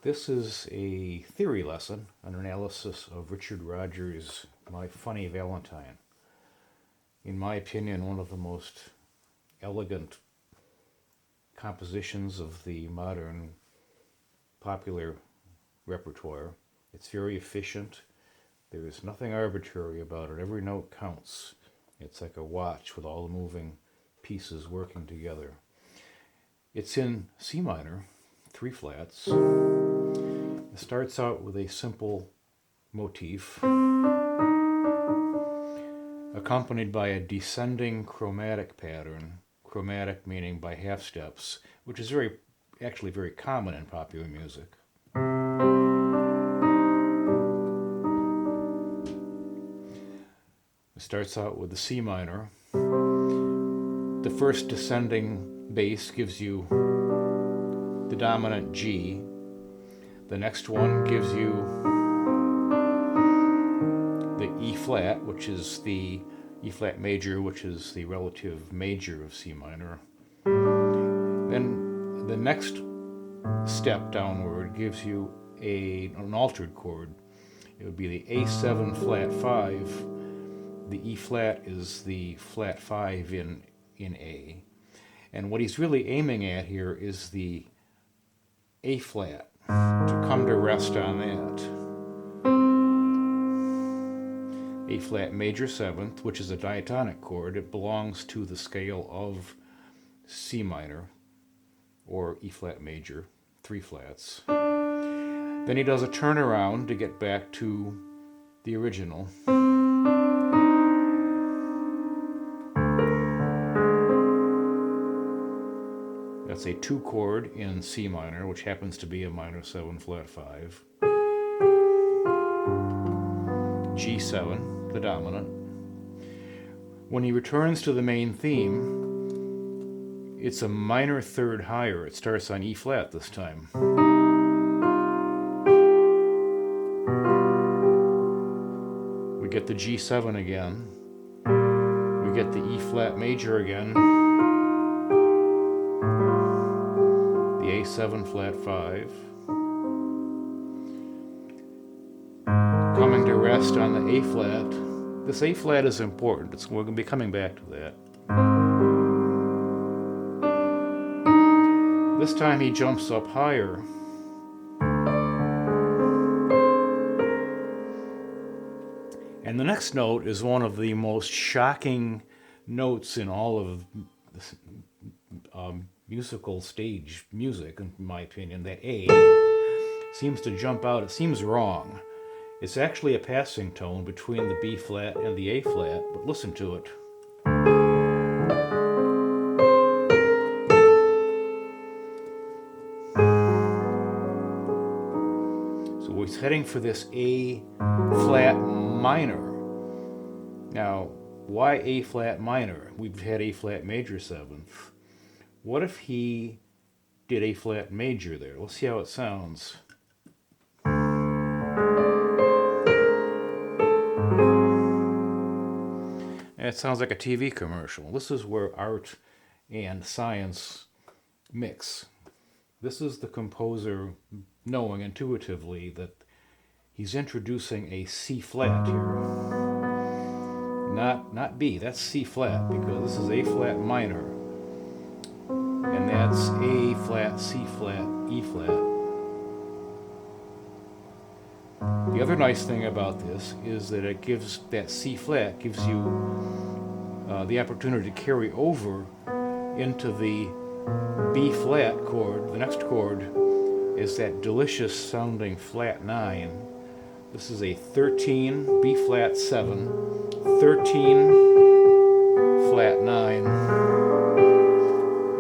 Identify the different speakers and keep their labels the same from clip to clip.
Speaker 1: This is a theory lesson, an analysis of Richard Rodgers' My Funny Valentine. In my opinion, one of the most elegant compositions of the modern popular repertoire. It's very efficient. There is nothing arbitrary about it. Every note counts. It's like a watch with all the moving pieces working together. It's in C minor, 3 flats. It starts out with a simple motif, accompanied by a descending chromatic pattern, chromatic meaning by half steps, which is actually very common in popular music. It starts out with the C minor. The first descending bass gives you the dominant G. The next one gives you the E flat, which is the E flat major, which is the relative major of C minor. Then the next step downward gives you an altered chord. It would be the A7 flat 5. The E flat is the flat 5 in A. And what he's really aiming at here is the A flat, to come to rest on that. A flat major 7th, which is a diatonic chord. It belongs to the scale of C minor, or E flat major, 3 flats. Then he does a turnaround to get back to the original. That's a 2 chord in C minor, which happens to be a minor 7 flat 5. G7, the dominant. When he returns to the main theme, it's a minor 3rd higher. It starts on E flat this time. We get the G7 again. We get the E flat major again. The A7 flat 5. Coming to rest on the A flat. This A flat is important. We're going to be coming back to that. This time he jumps up higher. And the next note is one of the most shocking notes in all of musical stage music, in my opinion. That A seems to jump out. It seems wrong. It's actually a passing tone between the B flat and the A flat, but listen to it. So he's heading for this A flat minor. Now, why A flat minor? We've had A flat major 7th. What if he did A flat major there? Let's see how it sounds. It sounds like a TV commercial. This is where art and science mix. This is the composer knowing intuitively that he's introducing a C flat here. Not B, that's C flat, because this is A flat minor. And that's A flat, C flat, E flat. The other nice thing about this is that that C flat gives you the opportunity to carry over into the B flat chord. The next chord is that delicious sounding flat 9. This is a 13, B flat 7, 13, flat 9,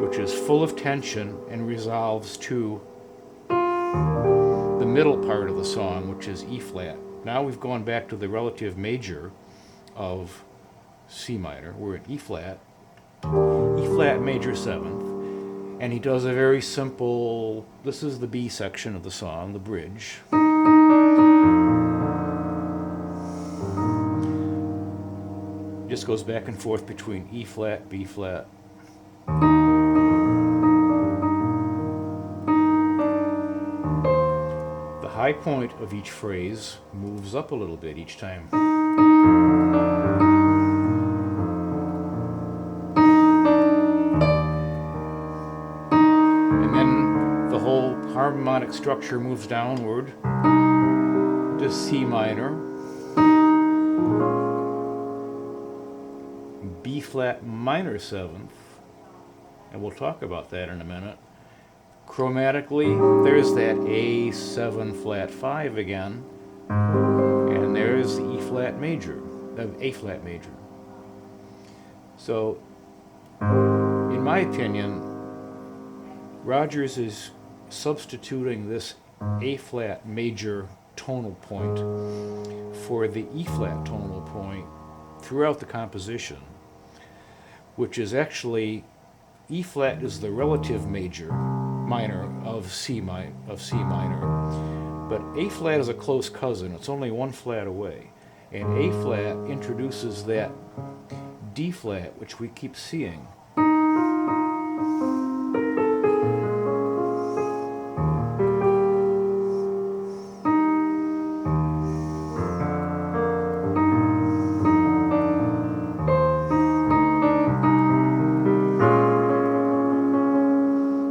Speaker 1: which is full of tension and resolves to the middle part of the song, which is E flat. Now we've gone back to the relative major of C minor. We're at E flat major 7th, and he does a very simple, this is the B section of the song, the bridge. Just goes back and forth between E flat, B flat. high point of each phrase moves up a little bit each time. And then the whole harmonic structure moves downward to C minor, B flat minor 7th, and we'll talk about that in a minute. Chromatically, there's that A7 flat 5 again, and there's the E flat major, A flat major. So, in my opinion, Rodgers is substituting this A flat major tonal point for the E flat tonal point throughout the composition, which is actually E flat is the relative minor of C minor, but A flat is a close cousin. It's only one flat away, and A flat introduces that D flat, which we keep seeing.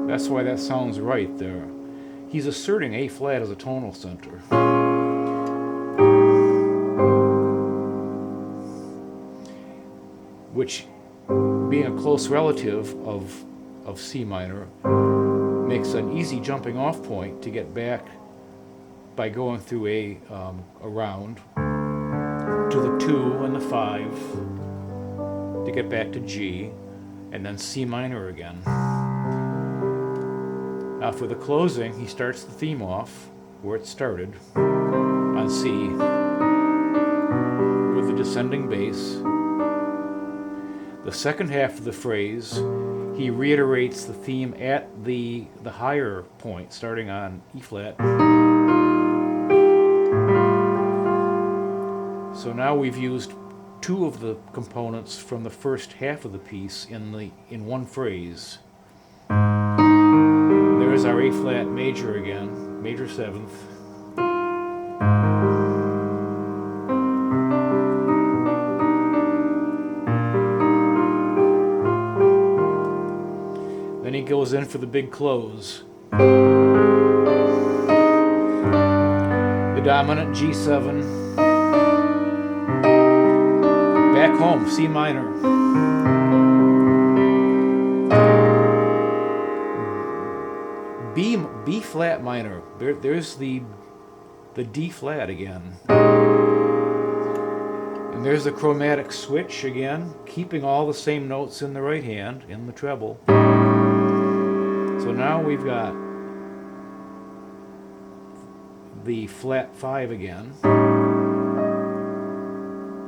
Speaker 1: That's why that sounds right there. He's asserting A flat as a tonal center. Which, being a close relative of C minor, makes an easy jumping off point to get back by going through a round to the 2 and the 5 to get back to G, and then C minor again. Now for the closing, he starts the theme off where it started, on C, with the descending bass. The second half of the phrase, he reiterates the theme at the higher point, starting on E flat. So now we've used two of the components from the first half of the piece in one phrase. There's our A flat major again, major 7th. Then he goes in for the big close. The dominant G7. Back home, C minor. B flat minor. There's the D flat again. And there's the chromatic switch again, keeping all the same notes in the right hand, in the treble. So now we've got the flat 5 again.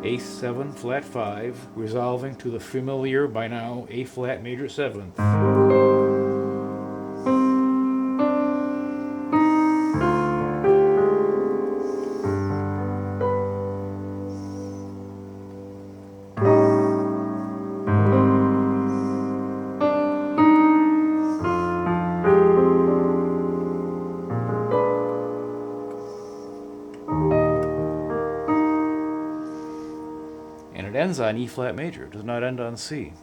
Speaker 1: A7 flat 5, resolving to the familiar by now A flat major 7th. It ends on E flat major, it does not end on C.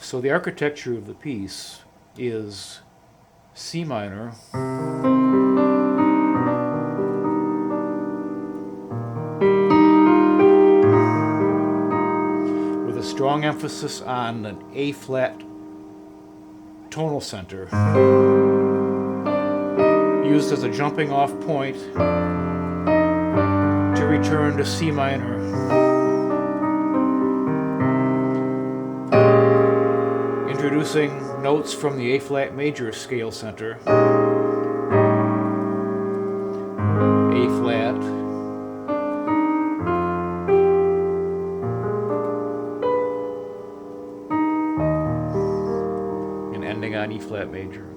Speaker 1: So the architecture of the piece is C minor, with a strong emphasis on an A flat tonal center, used as a jumping off point to return to C minor. Introducing notes from the A flat major scale center. A flat. And ending on E flat major.